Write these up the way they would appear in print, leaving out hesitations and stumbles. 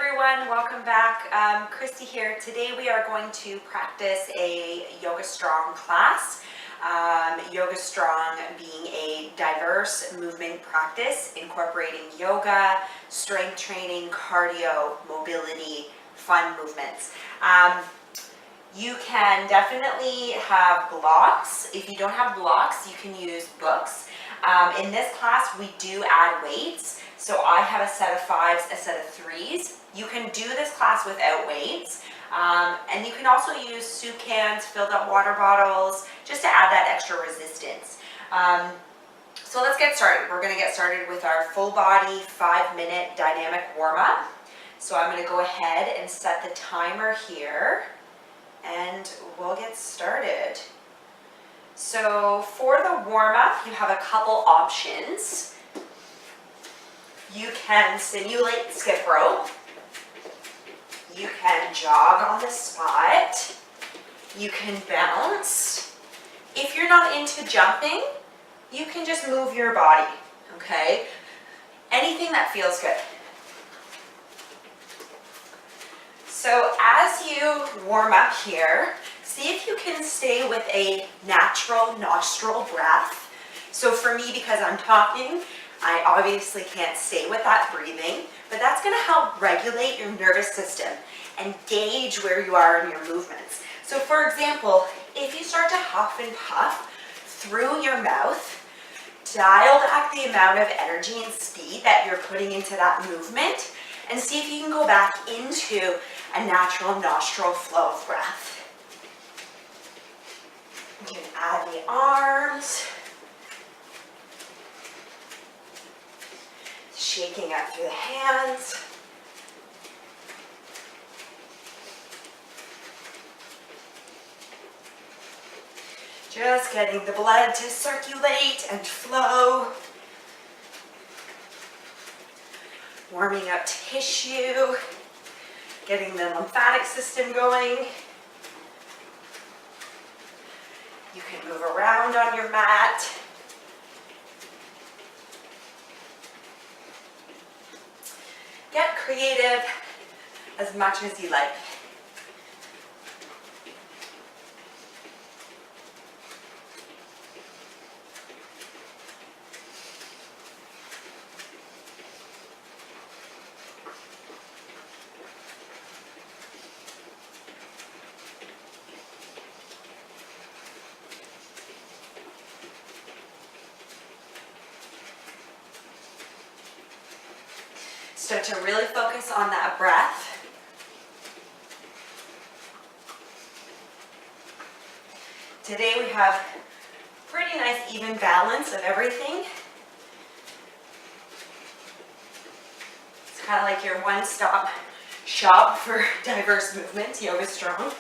everyone, welcome back. Christy here. Today we are going to practice a Yoga Strong class. Yoga Strong being a diverse movement practice incorporating yoga, strength training, cardio, mobility, fun movements. You can definitely have blocks. If you don't have blocks, you can use books. In this class, we do add weights. So I have a set of 5s, a set of 3s. You can do this class without weights. And you can also use soup cans, filled up water bottles, just to add that extra resistance. So let's get started. We're gonna get started with our full body 5-minute dynamic warm up. So I'm gonna go ahead and set the timer here and we'll get started. So for the warm up, you have a couple options. You can simulate skip rope. You can jog on the spot. You can bounce. If you're not into jumping, you can just move your body, okay? Anything that feels good. So as you warm up here, see if you can stay with a natural nostril breath. So for me, because I'm talking, I obviously can't stay with that breathing, but that's going to help regulate your nervous system and gauge where you are in your movements. So for example, if you start to huff and puff through your mouth, dial back the amount of energy and speed that you're putting into that movement and see if you can go back into a natural nostril flow of breath. You can add the arms. Shaking out through the hands. Just getting the blood to circulate and flow. Warming up tissue. Getting the lymphatic system going. You can move around on your mat. Get creative as much as you like. Start to really focus on that breath. Today we have pretty nice even balance of everything. It's kind of like your one-stop shop for diverse movements, Yoga Strong.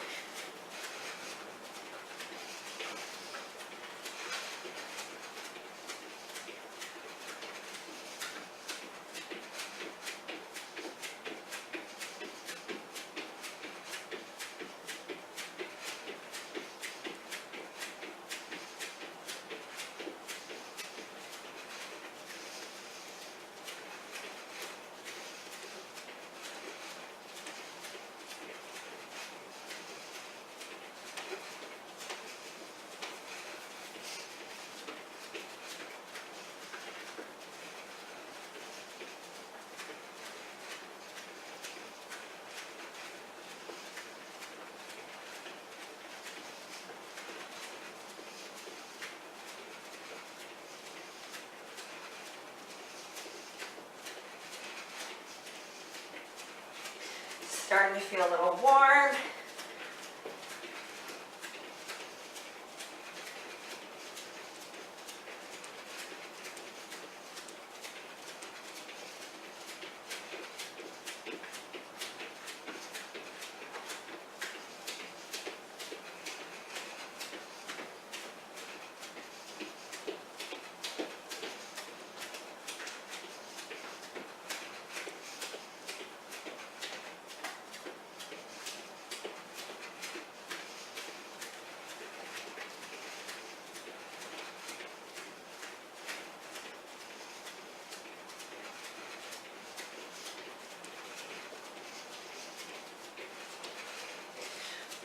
Starting to feel a little warm.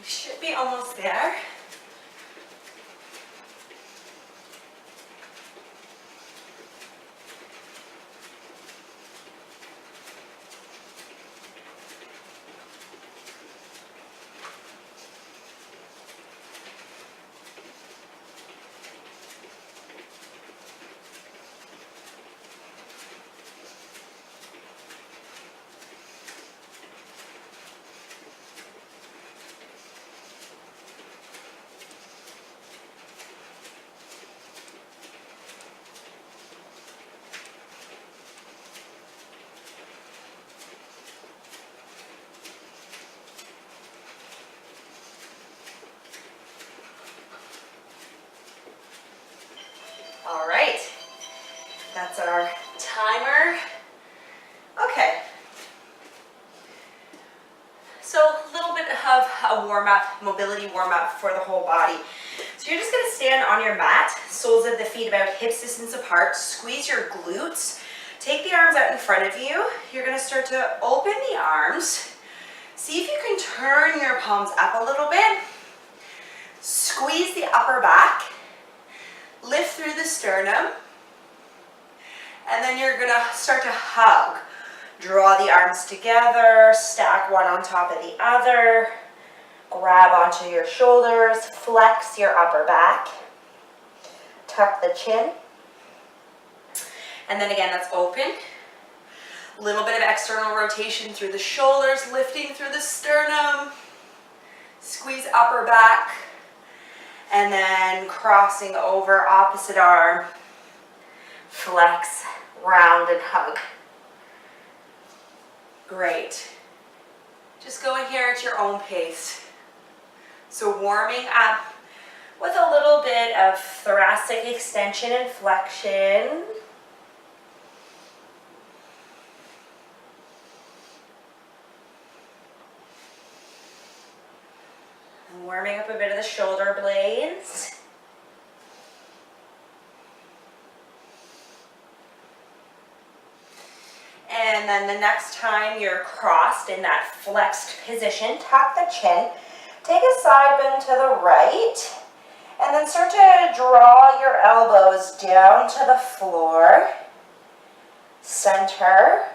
We should be almost there. All right, that's our timer. Okay, so a little bit of a warm-up, mobility warm-up for the whole body. So you're just gonna stand on your mat, soles of the feet about hip distance apart, squeeze your glutes, take the arms out in front of you. You're gonna start to open the arms. See if you can turn your palms up a little bit. Squeeze the upper back. Lift through the sternum, and then you're gonna start to hug. Draw the arms together, stack one on top of the other, grab onto your shoulders, flex your upper back, tuck the chin, and then again, that's open. A little bit of external rotation through the shoulders, lifting through the sternum, squeeze upper back, and then crossing over opposite arm, flex, round and hug. Great. Just go in here at your own pace. So warming up with a little bit of thoracic extension and flexion. And warming up a bit of the shoulder blades. And then the next time you're crossed in that flexed position, tuck the chin, take a side bend to the right, and then start to draw your elbows down to the floor, center,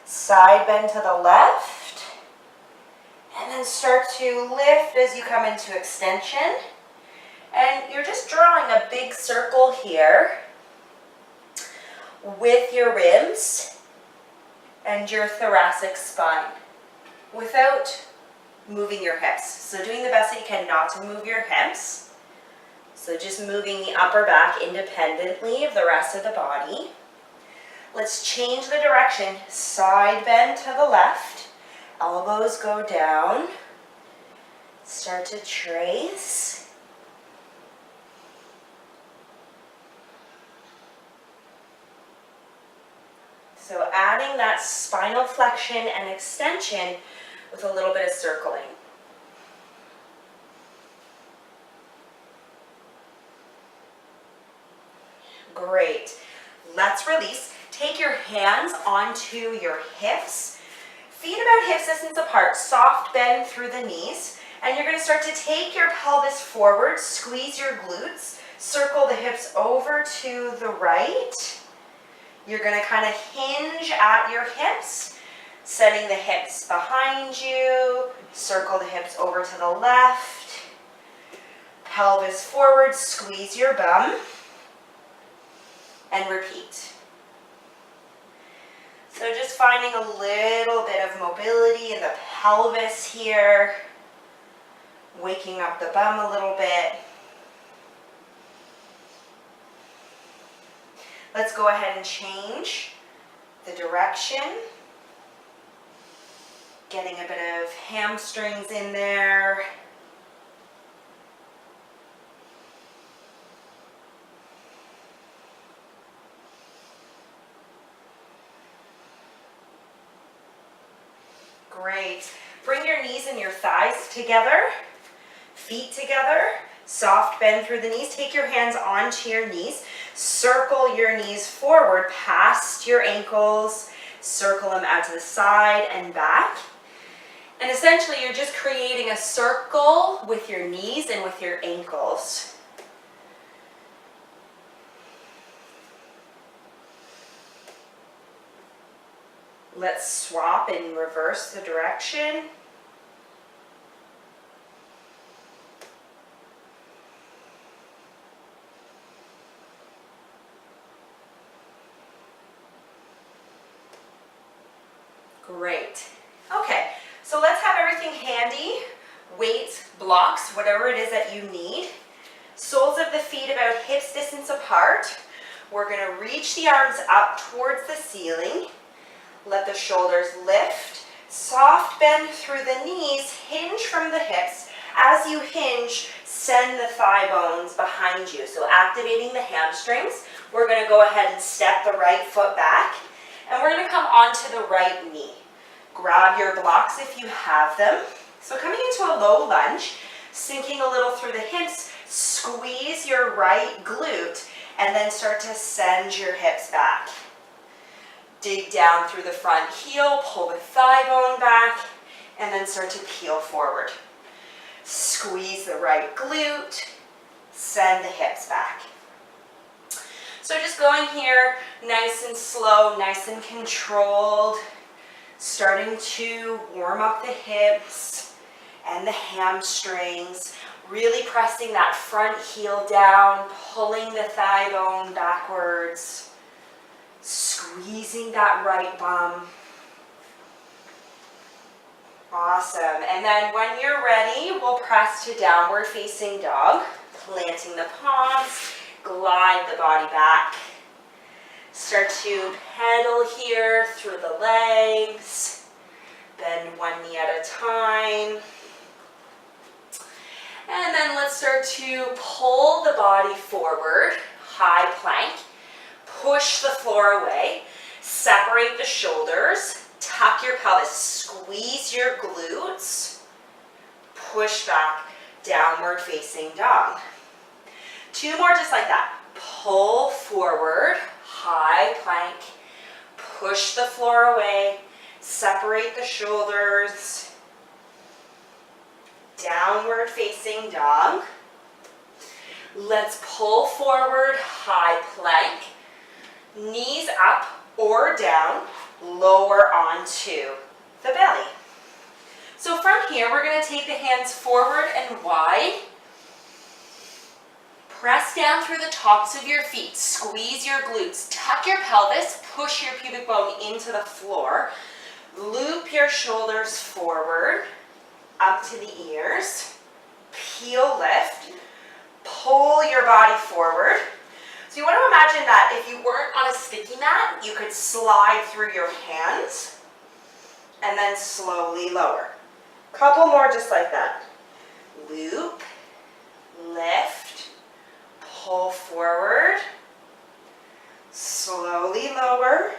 side bend to the left, and then start to lift as you come into extension. And you're just drawing a big circle here with your ribs and your thoracic spine without moving your hips. So doing the best that you can not to move your hips. So just moving the upper back independently of the rest of the body. Let's change the direction. Side bend to the left. Elbows go down. Start to trace. So adding that spinal flexion and extension with a little bit of circling. Great. Let's release. Take your hands onto your hips. Feet about hip distance apart. Soft bend through the knees. And you're going to start to take your pelvis forward. Squeeze your glutes. Circle the hips over to the right. You're going to kind of hinge at your hips, setting the hips behind you, circle the hips over to the left, pelvis forward, squeeze your bum, and repeat. So just finding a little bit of mobility in the pelvis here, waking up the bum a little bit. Let's go ahead and change the direction. Getting a bit of hamstrings in there. Great. Bring your knees and your thighs together, feet together. Soft bend through the knees. Take your hands onto your knees. Circle your knees forward past your ankles. Circle them out to the side and back. And essentially you're just creating a circle with your knees and with your ankles. Let's swap and reverse the direction. Great. Okay, so let's have everything handy. Weights, blocks, whatever it is that you need. Soles of the feet about hips distance apart. We're going to reach the arms up towards the ceiling. Let the shoulders lift. Soft bend through the knees. Hinge from the hips. As you hinge, send the thigh bones behind you. So activating the hamstrings. We're going to go ahead and step the right foot back. And we're going to come onto the right knee. Grab your blocks if you have them. So coming into a low lunge, sinking a little through the hips, squeeze your right glute, and then start to send your hips back. Dig down through the front heel, pull the thigh bone back, and then start to peel forward. Squeeze the right glute, send the hips back. So just going here, nice and slow, nice and controlled, starting to warm up the hips and the hamstrings, really pressing that front heel down, pulling the thigh bone backwards, squeezing that right bum. Awesome. And then when you're ready, we'll press to downward facing dog, planting the palms, glide the body back. Start to pedal here through the legs. Bend one knee at a time. And then let's start to pull the body forward, high plank. Push the floor away. Separate the shoulders. Tuck your pelvis. Squeeze your glutes. Push back, downward facing dog. Two more just like that. Pull forward, high plank. Push the floor away. Separate the shoulders. Downward facing dog. Let's pull forward, high plank. Knees up or down, lower onto the belly. So from here, we're going to take the hands forward and wide. Press down through the tops of your feet. Squeeze your glutes. Tuck your pelvis. Push your pubic bone into the floor. Loop your shoulders forward, up to the ears. Peel, lift. Pull your body forward. So you want to imagine that if you weren't on a sticky mat, you could slide through your hands and then slowly lower. Couple more just like that. Loop, lift, pull forward, slowly lower.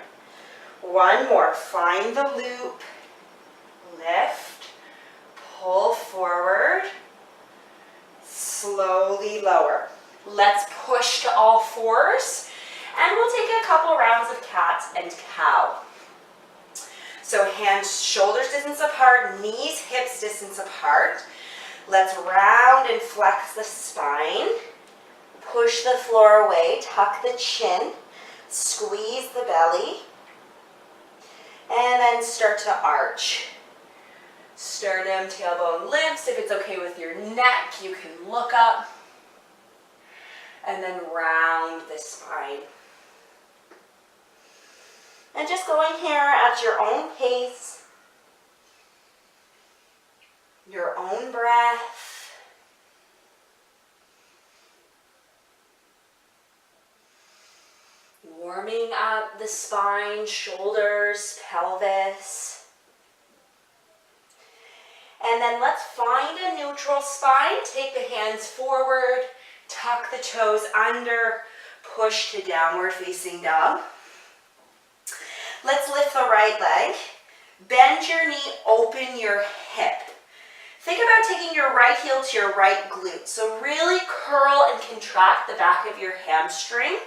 One more. Find the loop, lift, pull forward, slowly lower. Let's push to all fours, and we'll take a couple rounds of cat and cow. So hands, shoulders distance apart, knees, hips distance apart. Let's round and flex the spine. Push the floor away, tuck the chin, squeeze the belly, and then start to arch. Sternum, tailbone lifts. If it's okay with your neck, you can look up. And then round the spine. And just going here at your own pace, your own breath. Warming up the spine, shoulders, pelvis. And then let's find a neutral spine. Take the hands forward. Tuck the toes under, push to downward facing dog. Let's lift the right leg. Bend your knee, open your hip. Think about taking your right heel to your right glute. So really curl and contract the back of your hamstring.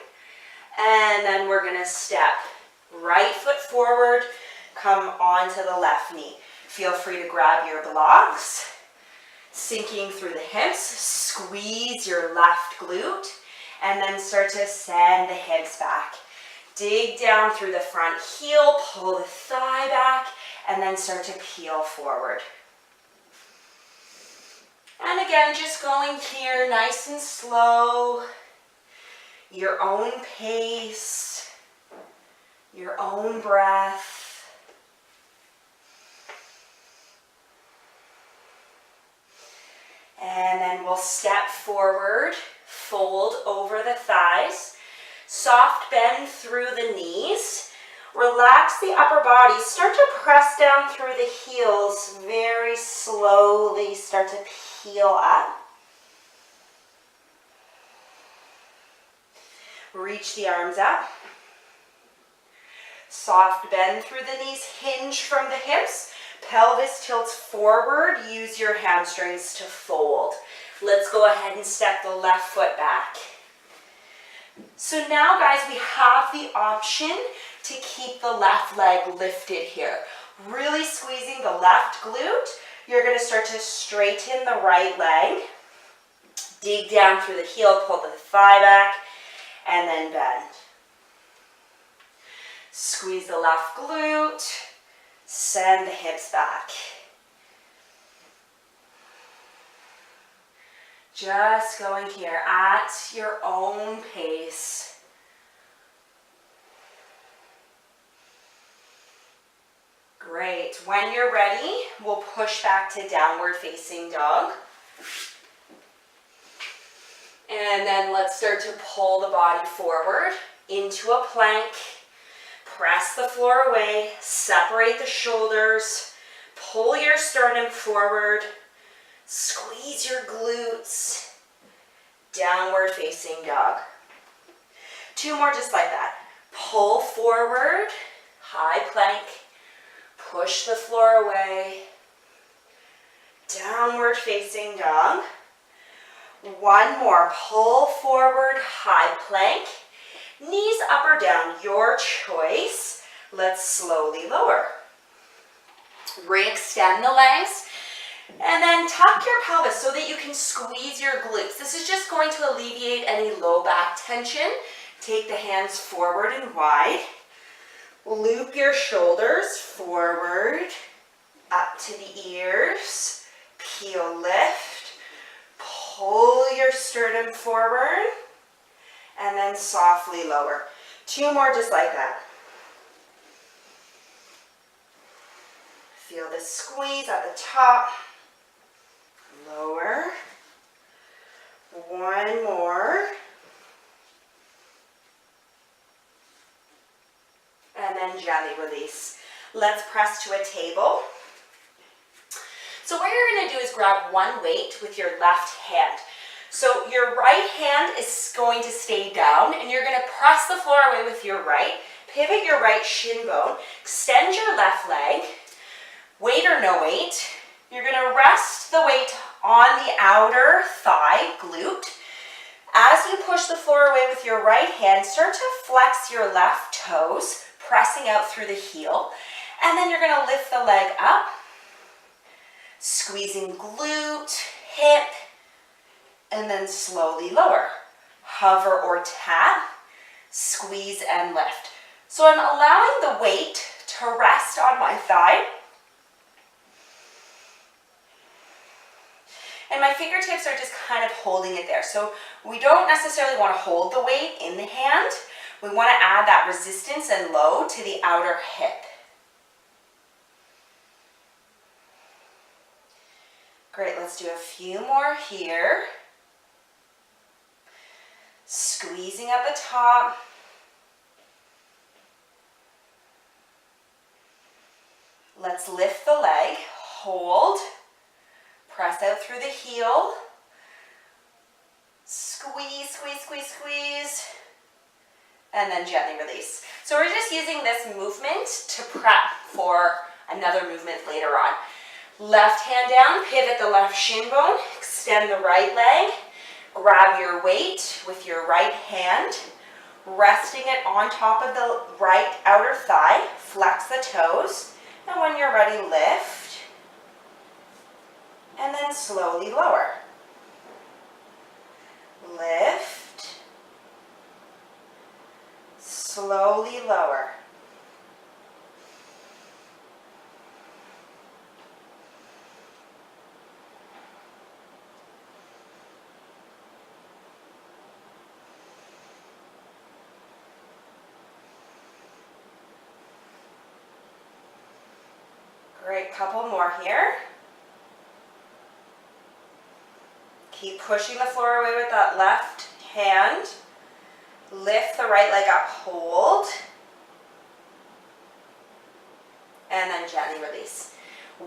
And then we're going to step right foot forward, come onto the left knee. Feel free to grab your blocks, sinking through the hips, squeeze your left glute, and then start to send the hips back. Dig down through the front heel, pull the thigh back, and then start to peel forward. And again, just going here nice and slow, your own pace, your own breath. And then we'll step forward, fold over the thighs, soft bend through the knees, relax the upper body, start to press down through the heels, very slowly start to peel up. Reach the arms up, soft bend through the knees, hinge from the hips, pelvis tilts forward, use your hamstrings to fold. Let's go ahead and step the left foot back. So now guys, we have the option to keep the left leg lifted here. Really squeezing the left glute. You're going to start to straighten the right leg. Dig down through the heel, pull the thigh back, and then bend. Squeeze the left glute. Send the hips back. Just going here at your own pace. Great. When you're ready, we'll push back to downward facing dog. And then let's start to pull the body forward into a plank. Press the floor away, separate the shoulders, pull your sternum forward, squeeze your glutes, downward facing dog. 2 more just like that. Pull forward, high plank, push the floor away, downward facing dog. 1 more, pull forward, high plank. Knees up or down, your choice. Let's slowly lower. Re-extend the legs. And then tuck your pelvis so that you can squeeze your glutes. This is just going to alleviate any low back tension. Take the hands forward and wide. Loop your shoulders forward, up to the ears. Peel, lift. Pull your sternum forward. And then softly lower. 2 more just like that. Feel the squeeze at the top. Lower. 1 more. And then gently release. Let's press to a table. So what you're going to do is grab 1 weight with your left hand. So your right hand is going to stay down and you're going to press the floor away with your right. Pivot your right shin bone. Extend your left leg. Weight or no weight. You're going to rest the weight on the outer thigh, glute. As you push the floor away with your right hand, start to flex your left toes, pressing out through the heel. And then you're going to lift the leg up. Squeezing glute, hip, and then slowly lower. Hover or tap, squeeze and lift. So I'm allowing the weight to rest on my thigh. And my fingertips are just kind of holding it there. So we don't necessarily want to hold the weight in the hand. We want to add that resistance and load to the outer hip. Great, let's do a few more here. Squeezing at the top. Let's lift the leg, hold, press out through the heel, squeeze, squeeze, squeeze, squeeze, and then gently release. So we're just using this movement to prep for another movement later on. Left hand down, pivot the left shin bone, extend the right leg, grab your weight with your right hand, resting it on top of the right outer thigh, flex the toes, and when you're ready, lift, and then slowly lower. Lift, slowly lower. Great, couple more here. Keep pushing the floor away with that left hand. Lift the right leg up, hold. And then gently release.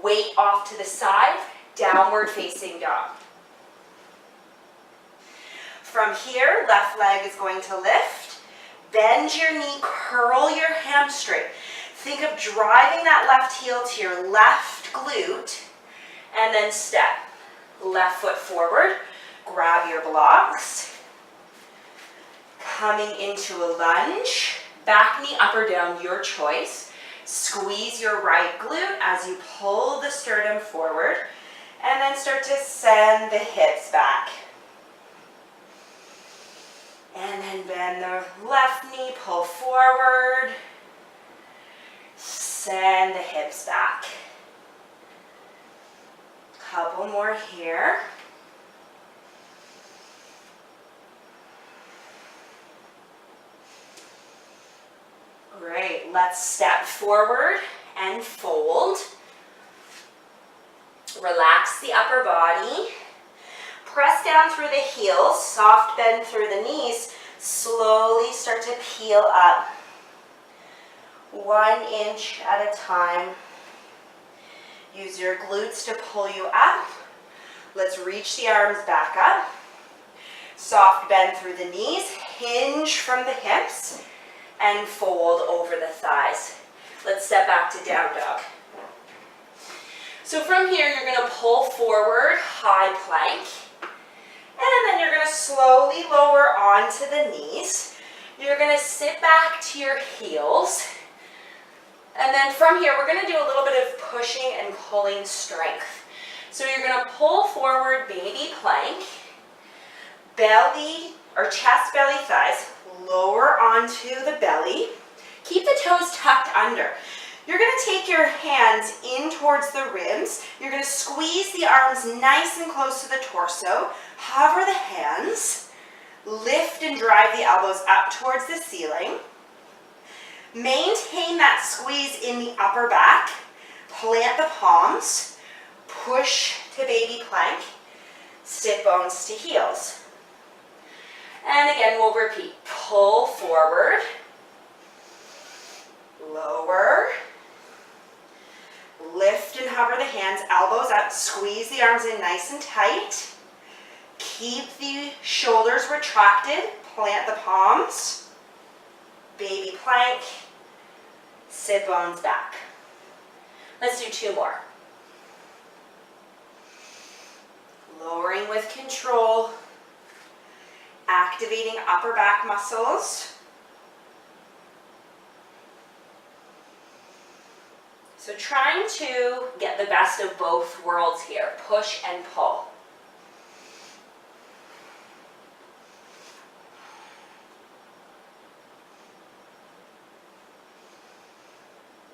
Weight off to the side, downward facing dog. From here, left leg is going to lift. Bend your knee, curl your hamstring. Think of driving that left heel to your left glute, and then step. Left foot forward, grab your blocks. Coming into a lunge, back knee up or down, your choice. Squeeze your right glute as you pull the sternum forward, and then start to send the hips back. And then bend the left knee, pull forward. Send the hips back. Couple more here. Great, let's step forward and fold. Relax the upper body. Press down through the heels, soft bend through the knees. Slowly start to peel up. 1 inch at a time. Use your glutes to pull you up. Let's reach the arms back up. Soft bend through the knees, hinge from the hips, and fold over the thighs. Let's step back to down dog. So from here, you're going to pull forward, high plank, and then you're going to slowly lower onto the knees. You're going to sit back to your heels. And then from here, we're going to do a little bit of pushing and pulling strength. So you're going to pull forward, baby plank, belly or chest, belly, thighs, lower onto the belly. Keep the toes tucked under. You're going to take your hands in towards the ribs. You're going to squeeze the arms nice and close to the torso. Hover the hands. Lift and drive the elbows up towards the ceiling. Maintain that squeeze in the upper back. Plant the palms. Push to baby plank. Sit bones to heels. And again, we'll repeat. Pull forward. Lower. Lift and hover the hands. Elbows up. Squeeze the arms in nice and tight. Keep the shoulders retracted. Plant the palms. Baby plank. Sit bones back. Let's do 2 more. Lowering with control. Activating upper back muscles. So trying to get the best of both worlds here. Push and pull.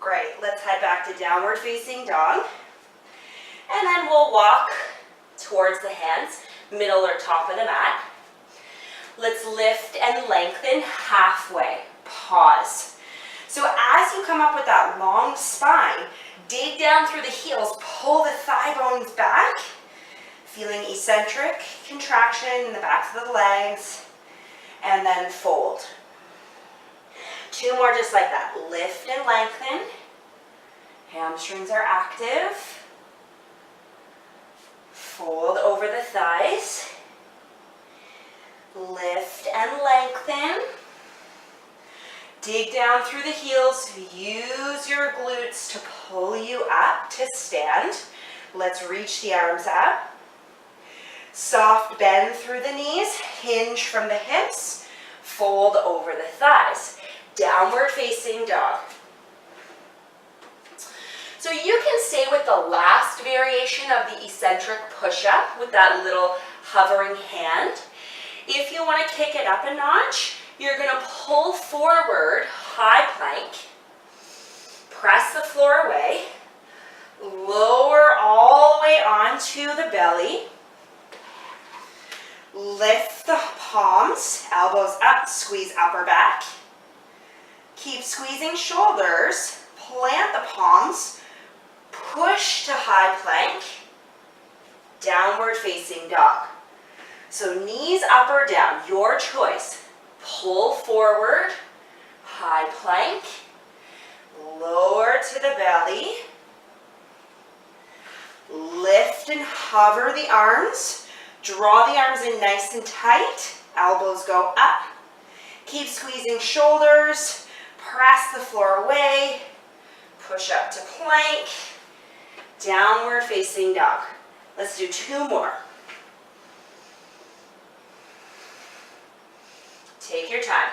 Great, let's head back to downward facing dog. And then we'll walk towards the hands, middle or top of the mat. Let's lift and lengthen halfway. Pause. So as you come up with that long spine, dig down through the heels, pull the thigh bones back, feeling eccentric contraction in the backs of the legs, and then fold. 2 more just like that. Lift and lengthen. Hamstrings are active. Fold over the thighs. Lift and lengthen. Dig down through the heels. Use your glutes to pull you up to stand. Let's reach the arms up. Soft bend through the knees. Hinge from the hips. Fold over the thighs. Downward facing dog. So you can stay with the last variation of the eccentric push-up with that little hovering hand. If you want to kick it up a notch, you're going to pull forward, high plank, press the floor away, lower all the way onto the belly, lift the palms, elbows up, squeeze upper back, keep squeezing shoulders, plant the palms, push to high plank, downward facing dog. So knees up or down, your choice. Pull forward, high plank, lower to the belly, lift and hover the arms, draw the arms in nice and tight, elbows go up, keep squeezing shoulders, press the floor away, push up to plank, downward facing dog. Let's do 2 more. Take your time.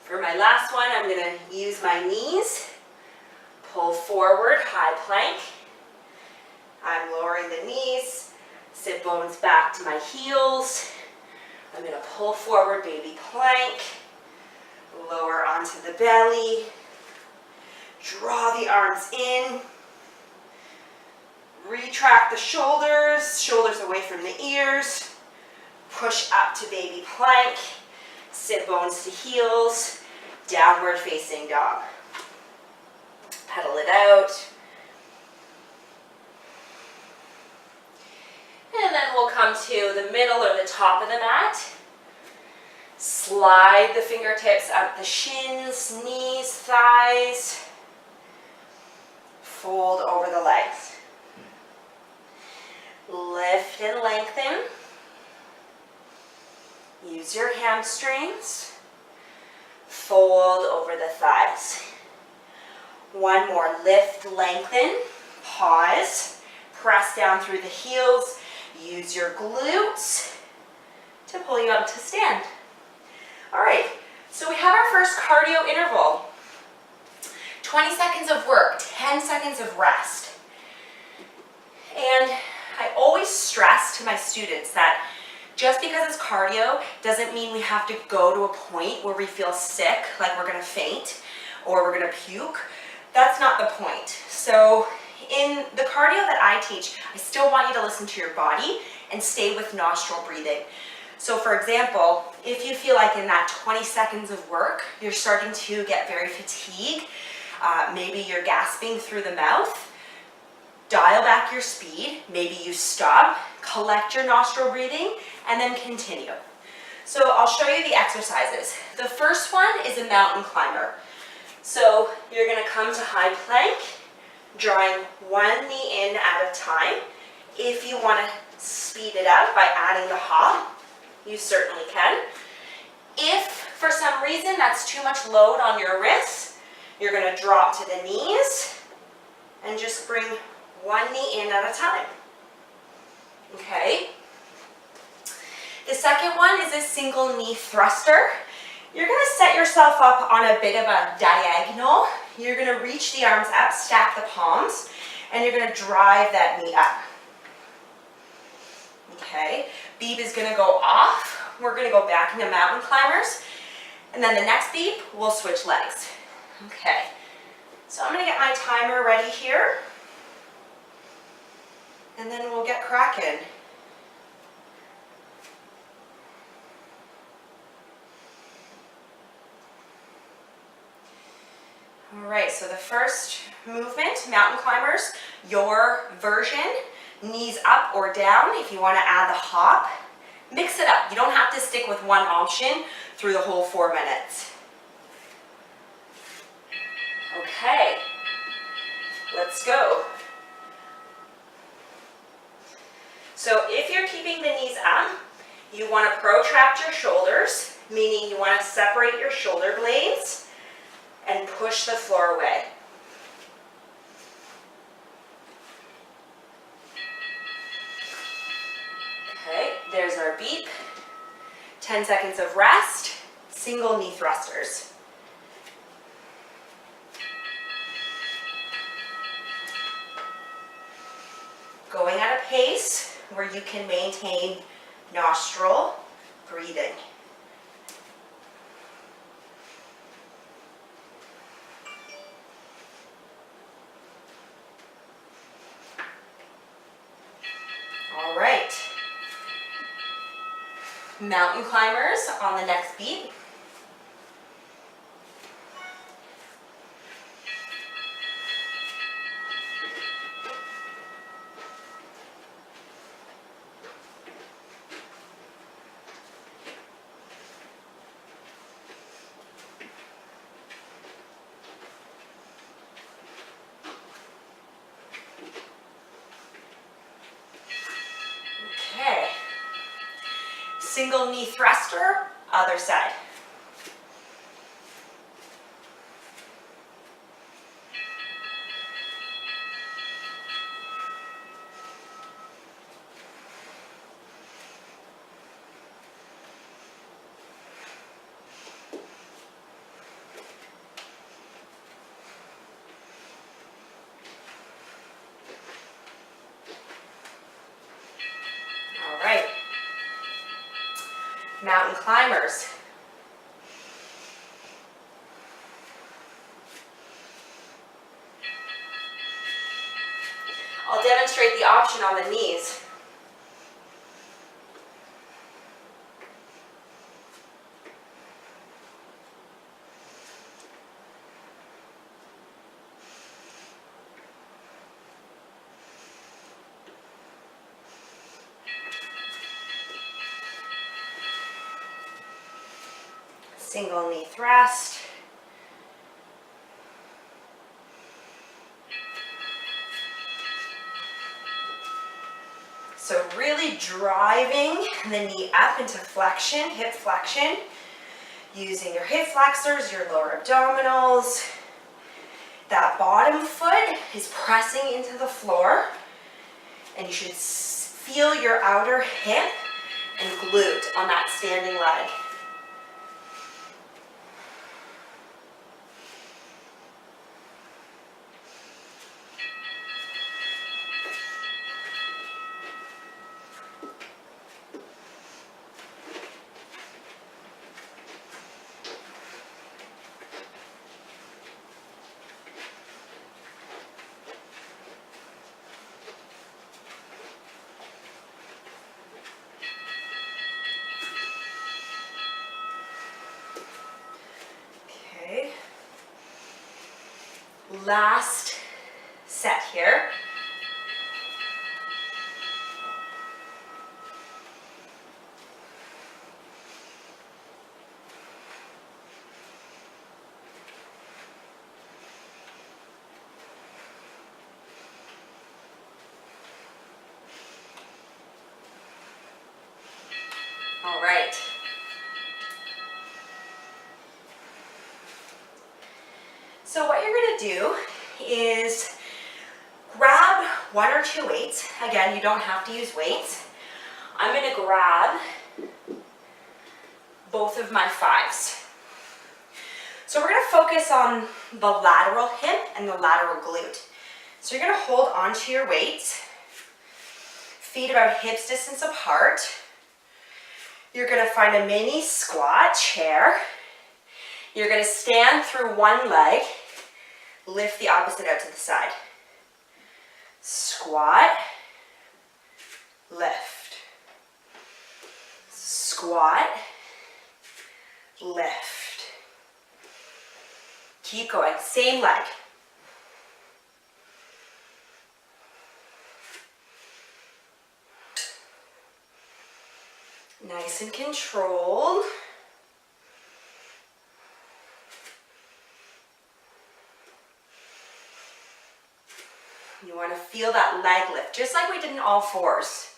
For my last one, I'm going to use my knees, pull forward, high plank. I'm lowering the knees, sit bones back to my heels. I'm going to pull forward, baby plank, lower onto the belly, draw the arms in, retract the shoulders, shoulders away from the ears, push up to baby plank, sit bones to heels, downward facing dog. Pedal it out. And then we'll come to the middle or the top of the mat. Slide the fingertips up the shins, knees, thighs. Fold over the legs. Lift and lengthen. Use your hamstrings. Fold over the thighs. One more. Lift, lengthen, pause, press down through the heels. Use your glutes to pull you up to stand. All right, so we have our first cardio interval. 20 seconds of work, 10 seconds of rest. And I always stress to my students that just because it's cardio doesn't mean we have to go to a point where we feel sick, like we're gonna faint or we're gonna puke. That's not the point. So in the cardio that I teach, I still want you to listen to your body and stay with nostril breathing. So for example, if you feel like in that 20 seconds of work, you're starting to get very fatigued, maybe you're gasping through the mouth, dial back your speed, maybe you stop, collect your nostril breathing, and then continue. So I'll show you the exercises. The first one is a mountain climber. So you're gonna come to high plank, drawing one knee in at a time. If you wanna speed it up by adding the hop, you certainly can. If for some reason that's too much load on your wrists, you're gonna drop to the knees and just bring one knee in at a time. Okay. The second one is a single knee thruster. You're gonna set yourself up on a bit of a diagonal. You're gonna reach the arms up, stack the palms, and you're gonna drive that knee up. Okay, beep is gonna go off. We're gonna go back into mountain climbers. And then the next beep, we'll switch legs. Okay, so I'm gonna get my timer ready here. And then we'll get cracking. All right, so the first movement, mountain climbers, your version, knees up or down. If you want to add the hop, mix it up. You don't have to stick with one option through the whole 4 minutes. Okay, let's go. So if you're keeping the knees up, you want to protract your shoulders, meaning you want to separate your shoulder blades and push the floor away. Okay, there's our beep. 10 seconds of rest, single knee thrusters. Going at a pace where you can maintain nostril breathing. All right. Mountain climbers on the next beat. Okay. Single knee thruster, other side. All right. Mountain climbers. I'll demonstrate the option on the knees. Single knee thrust. So really driving the knee up into flexion, hip flexion, using your hip flexors, your lower abdominals. That bottom foot is pressing into the floor, and you should feel your outer hip and glute on that standing leg. Okay. Last set here. All right. So what you're going to do is grab one or two weights. Again, you don't have to use weights. I'm going to grab both of my fives. So we're going to focus on the lateral hip and the lateral glute. So you're going to hold onto your weights, feet about hips distance apart. You're going to find a mini squat chair. You're going to stand through one leg, lift the opposite out to the side. Squat, lift. Squat, lift. Keep going, same leg. Nice and controlled. You want to feel that leg lift, just like we did in all fours.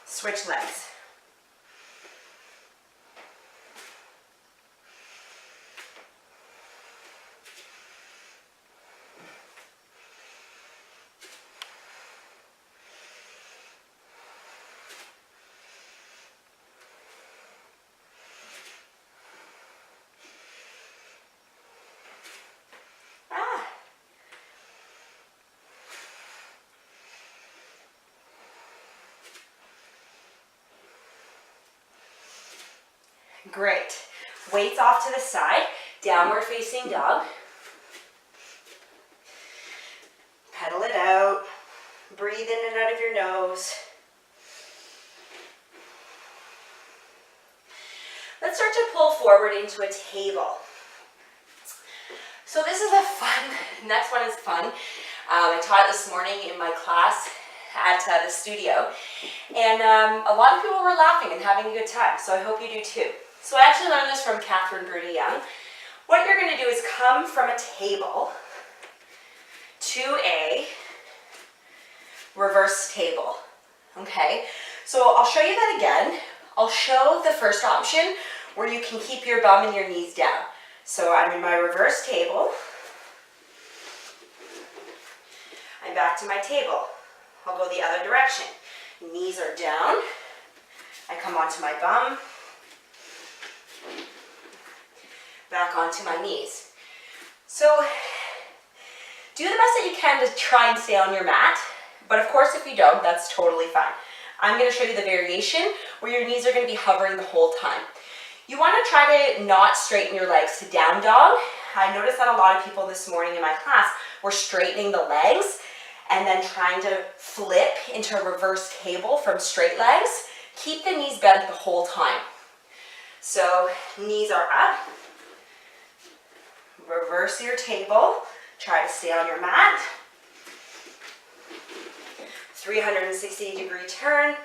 Switch legs. Great. Weights off to the side, downward facing dog. Pedal it out. Breathe in and out of your nose. Let's start to pull forward into a table. So this is a fun, next one is fun. I taught it this morning in my class at the studio, and a lot of people were laughing and having a good time, so I hope you do too. So I actually learned this from Catherine Brady Young. What you're going to do is come from a table to a reverse table, okay? So I'll show you that again. I'll show the first option where you can keep your bum and your knees down. So I'm in my reverse table. I'm back to my table. I'll go the other direction. Knees are down. I come onto my bum. Back onto my knees. So do the best that you can to try and stay on your mat. But of course, if you don't, that's totally fine. I'm going to show you the variation where your knees are going to be hovering the whole time. You want to try to not straighten your legs to down dog. I noticed that a lot of people this morning in my class were straightening the legs and then trying to flip into a reverse table from straight legs. Keep the knees bent the whole time. So knees are up. Reverse your table. Try to stay on your mat. 360-degree turn.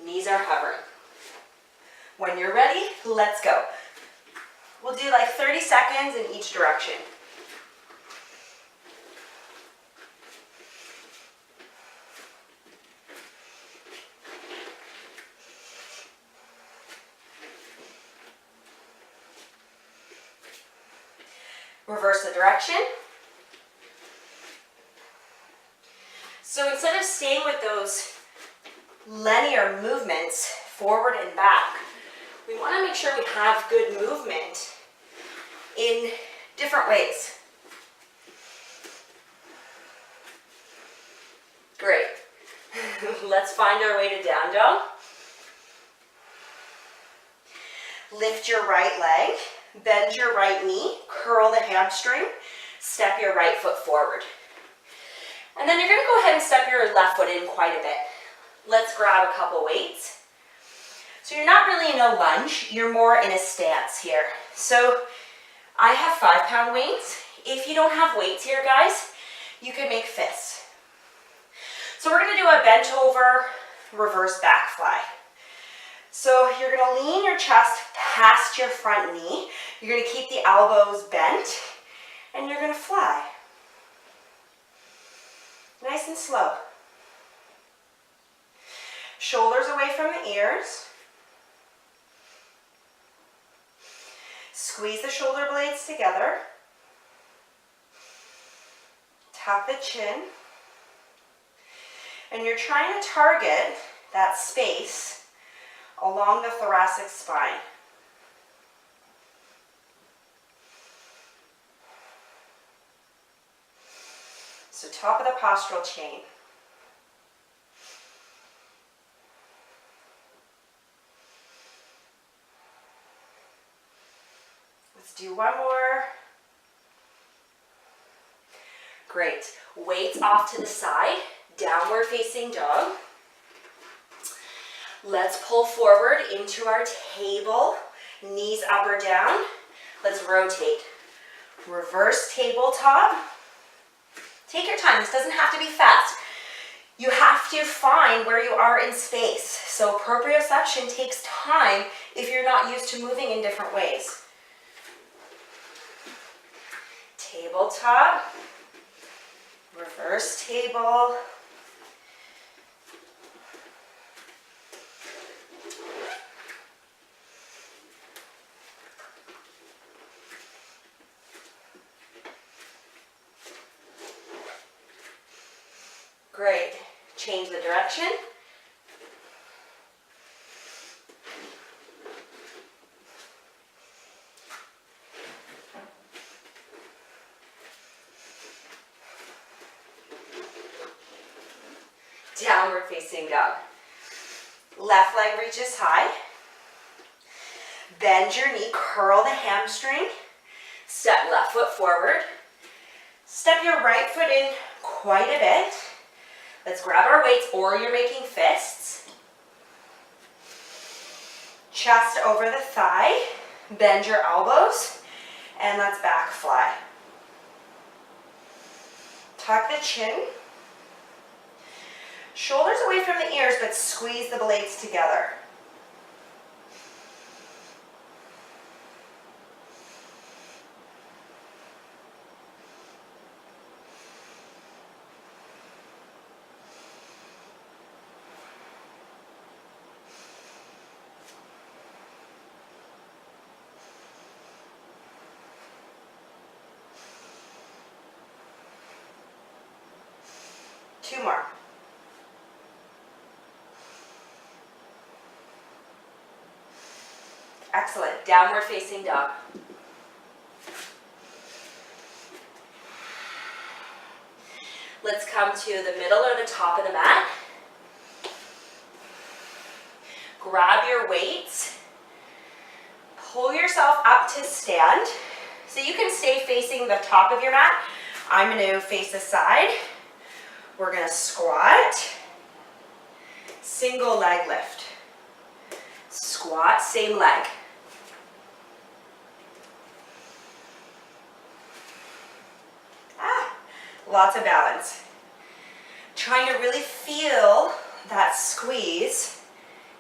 Knees are hovering. When you're ready, let's go. We'll do like 30 seconds in each direction. Reverse the direction. So instead of staying with those linear movements forward and back, we want to make sure we have good movement in different ways. Great. Let's find our way to down dog. Lift your right leg, bend your right knee, curl the hamstring, step your right foot forward. And then you're going to go ahead and step your left foot in quite a bit. Let's grab a couple weights. So you're not really in a lunge, you're more in a stance here. So I have 5-pound weights. If you don't have weights here, guys, you can make fists. So we're going to do a bent over reverse back fly. So you're going to lean your chest past your front knee. You're going to keep the elbows bent, and you're going to fly. Nice and slow. Shoulders away from the ears. Squeeze the shoulder blades together. Tuck the chin. And you're trying to target that space along the thoracic spine. So top of the postural chain. Let's do one more. Great. Weights off to the side, downward facing dog. Let's pull forward into our table, knees up or down. Let's rotate. Reverse tabletop. Take your time, this doesn't have to be fast. You have to find where you are in space. So proprioception takes time if you're not used to moving in different ways. Tabletop, reverse table. Great. Change the direction. Downward facing dog. Left leg reaches high. Bend your knee, curl the hamstring. Step left foot forward. Step your right foot in quite a bit. Let's grab our weights, or you're making fists. Chest over the thigh. Bend your elbows. And let's back fly. Tuck the chin. Shoulders away from the ears, but squeeze the blades together. Two more. Excellent. Downward facing dog. Let's come to the middle or the top of the mat. Grab your weights. Pull yourself up to stand. So you can stay facing the top of your mat. I'm going to face the side. We're going to squat. Single leg lift. Squat, same leg. Lots of balance. Trying to really feel that squeeze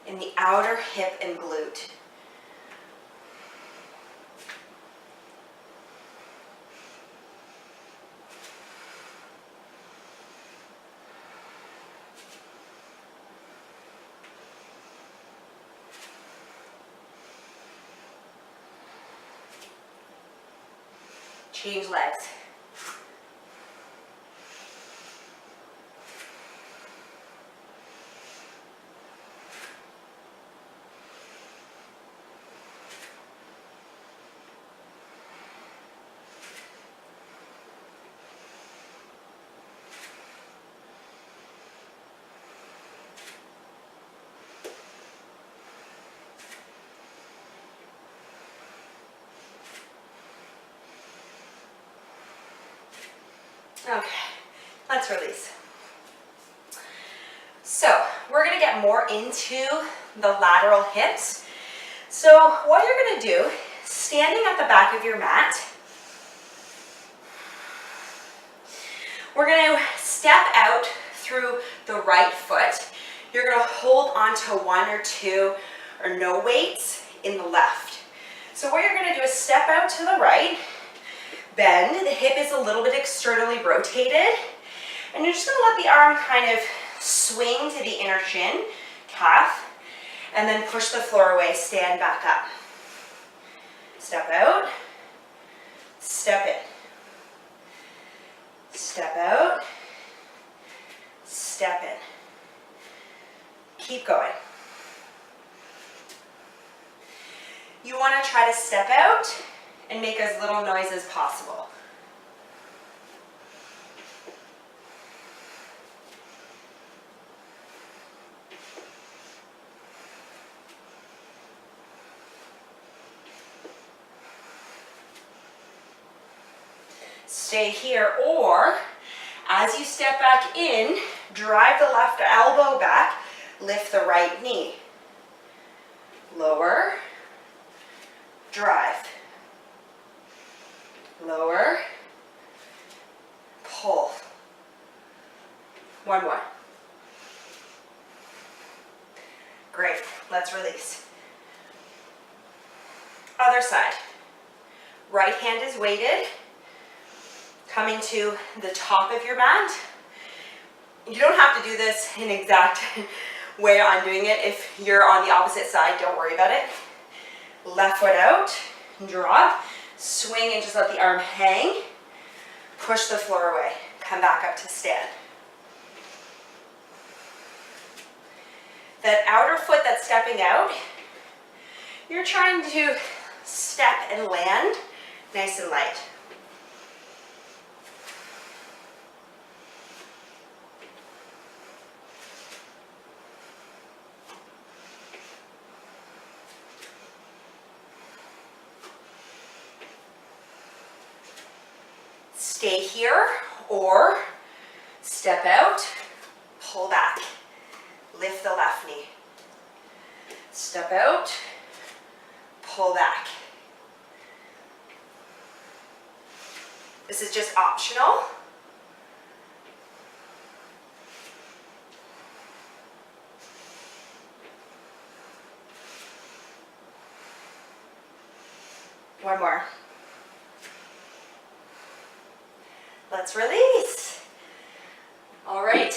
in the outer hip and glute. Change legs. Okay, let's release. So we're going to get more into the lateral hips. So what you're going to do, standing at the back of your mat, we're going to step out through the right foot. You're going to hold onto one or two or no weights in the left. So what you're going to do is step out to the right. Bend, the hip is a little bit externally rotated, and you're just going to let the arm kind of swing to the inner shin, calf, and then push the floor away, stand back up. Step out, step in. Step out, step in. Keep going. You want to try to step out and make as little noise as possible. Stay here, or as you step back in, drive the left elbow back, lift the right knee. Lower, drive. Lower, pull. One more. Great, let's release. Other side. Right hand is weighted, coming to the top of your mat. You don't have to do this in exact way I'm doing it. If you're on the opposite side, don't worry about it. Left foot out, drop. Swing and just let the arm hang. Push the floor away. Come back up to stand. That outer foot that's stepping out, you're trying to step and land nice and light. stay here or step out, pull back, lift the left knee. Step out, pull back. This is just optional. One more. Let's release. All right.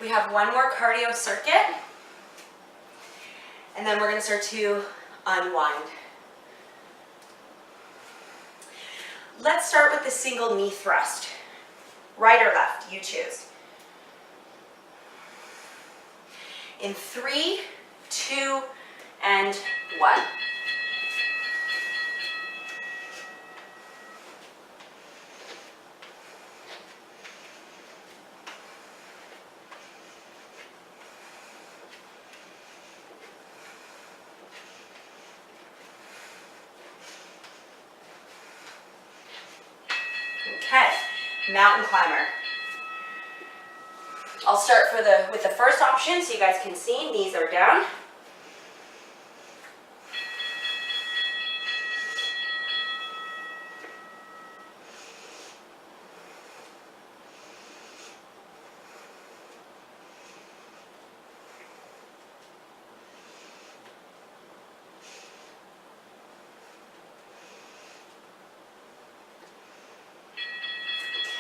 We have one more cardio circuit, and then we're going to start to unwind. Let's start with the single knee thrust. Right or left, you choose. In 3, 2, and 1. Okay, mountain climber. I'll start with the first option so you guys can see. Knees are down.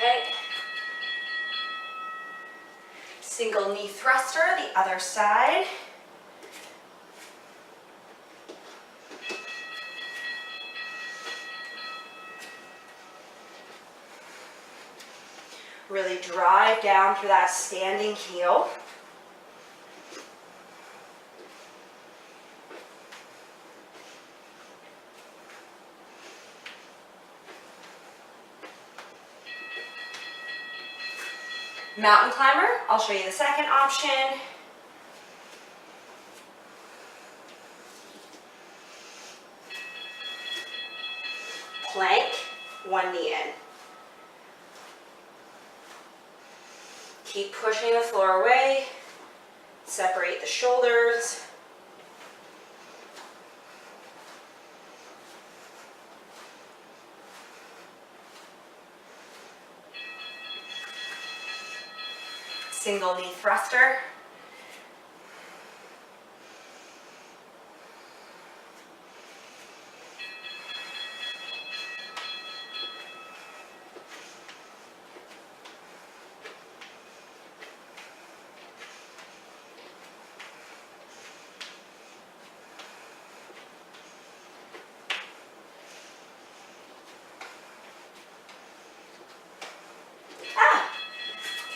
Okay. Single knee thruster, the other side. Really drive down through that standing heel. Mountain climber, I'll show you the second option. Plank, one knee in. Keep pushing the floor away. Separate the shoulders. Single knee thruster.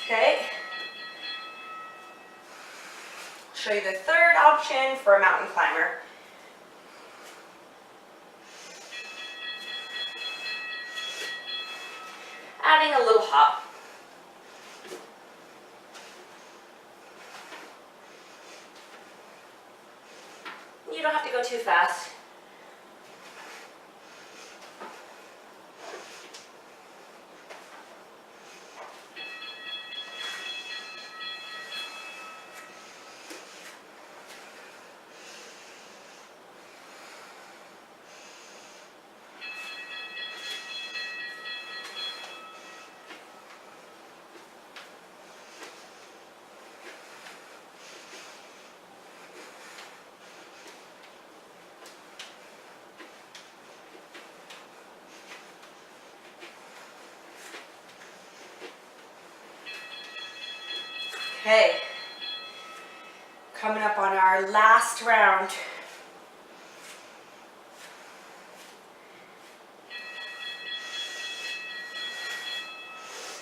Okay. Show you the third option for a mountain climber. Adding a little hop. You don't have to go too fast. Okay, coming up on our last round.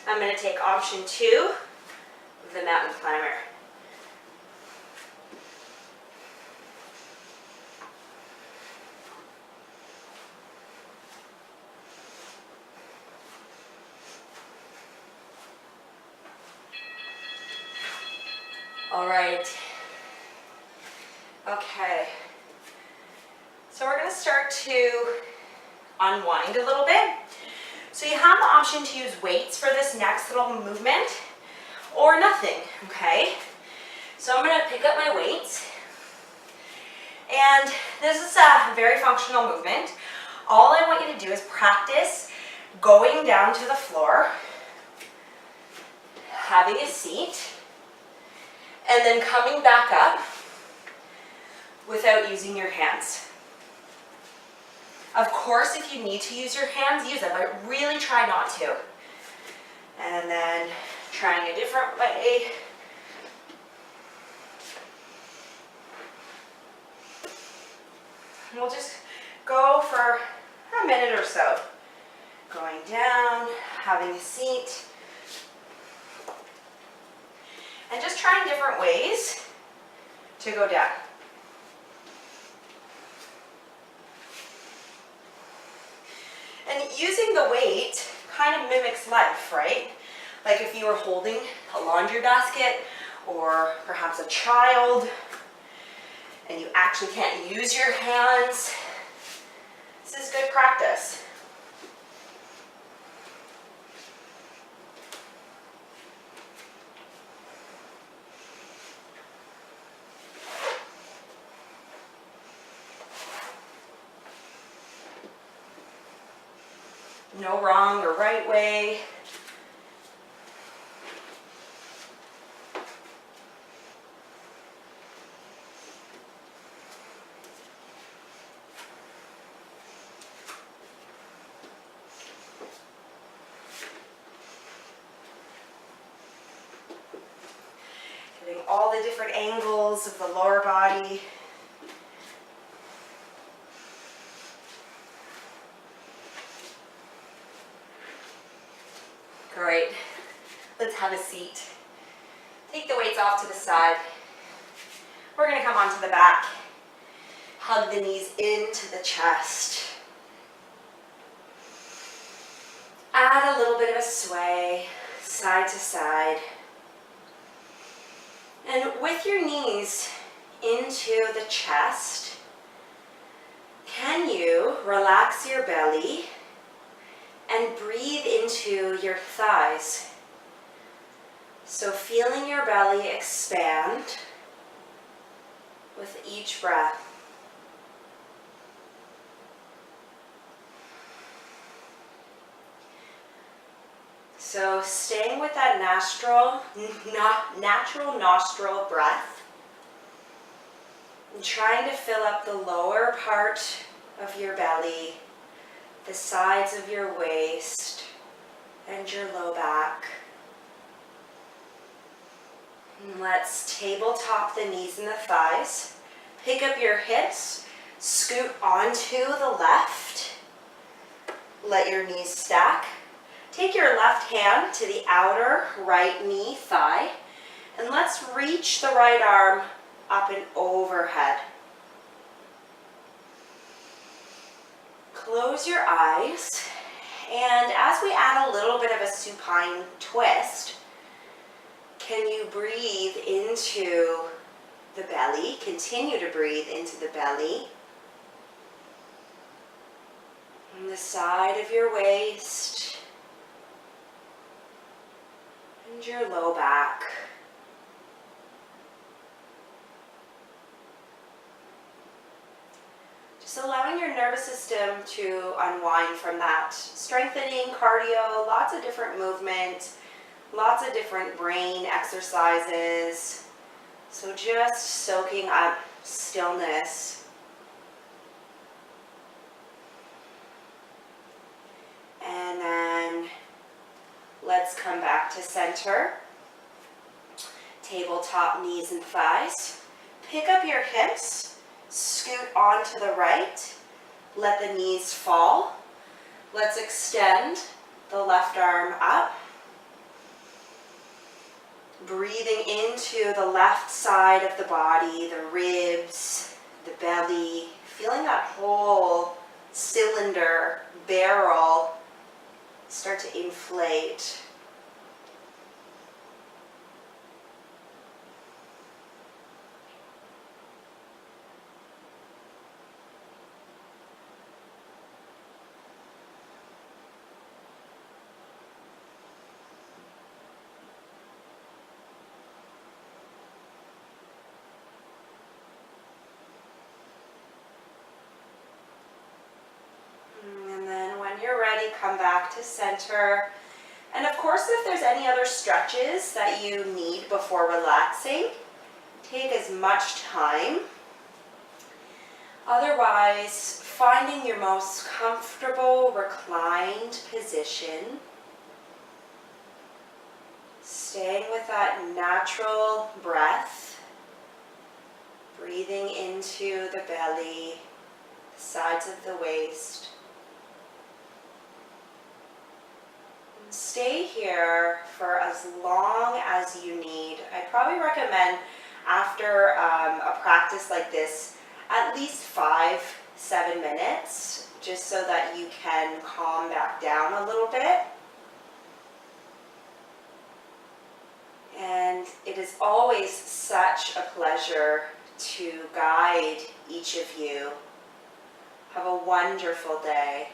I'm going to take option 2, the mountain climber. All right. Okay. So we're going to start to unwind a little bit. So So you have the option to use weights for this next little movement or nothing, okay? So I'm gonna pick up my weights, and this is a very functional movement. All I want you to do is practice going down to the floor, having a seat, and then coming back up without using your hands. Of course, if you need to use your hands, use them, but really try not to. And then trying a different way. We'll just go for a minute or so. Going down, having a seat, and just trying different ways to go down. And using the weight kind of mimics life, right? Like if you were holding a laundry basket or perhaps a child and you actually can't use your hands, this is good practice. No wrong or right way. Getting all the different angles of the lower body. Great. Let's have a seat. Take the weights off to the side. We're going to come onto the back. Hug the knees into the chest. Add a little bit of a sway, side to side. And with your knees into the chest, can you relax your belly and breathe into your thighs? So feeling your belly expand with each breath. So staying with that natural nostril breath and trying to fill up the lower part of your belly, the sides of your waist, and your low back. And let's tabletop the knees and the thighs. Pick up your hips, scoot onto the left. Let your knees stack. Take your left hand to the outer right knee, thigh, and let's reach the right arm up and overhead. Close your eyes, and as we add a little bit of a supine twist, can you breathe into the belly? Continue to breathe into the belly. And the side of your waist. And your low back. Just allowing your nervous system to unwind from that. Strengthening cardio, lots of different movement, lots of different brain exercises. So just soaking up stillness. And then let's come back to center. Tabletop knees and thighs. Pick up your hips, scoot onto the right. Let the knees fall. Let's extend the left arm up. Breathing into the left side of the body, the ribs, the belly. Feeling that whole cylinder, barrel start to inflate. belly, come back to center. And of course, if there's any other stretches that you need before relaxing, take as much time. Otherwise, finding your most comfortable reclined position, staying with that natural breath, breathing into the belly, the sides of the waist. And stay here for as long as you need. I probably recommend after a practice like this, at least 5-7 minutes, just so that you can calm back down a little bit. And it is always such a pleasure to guide each of you. Have a wonderful day.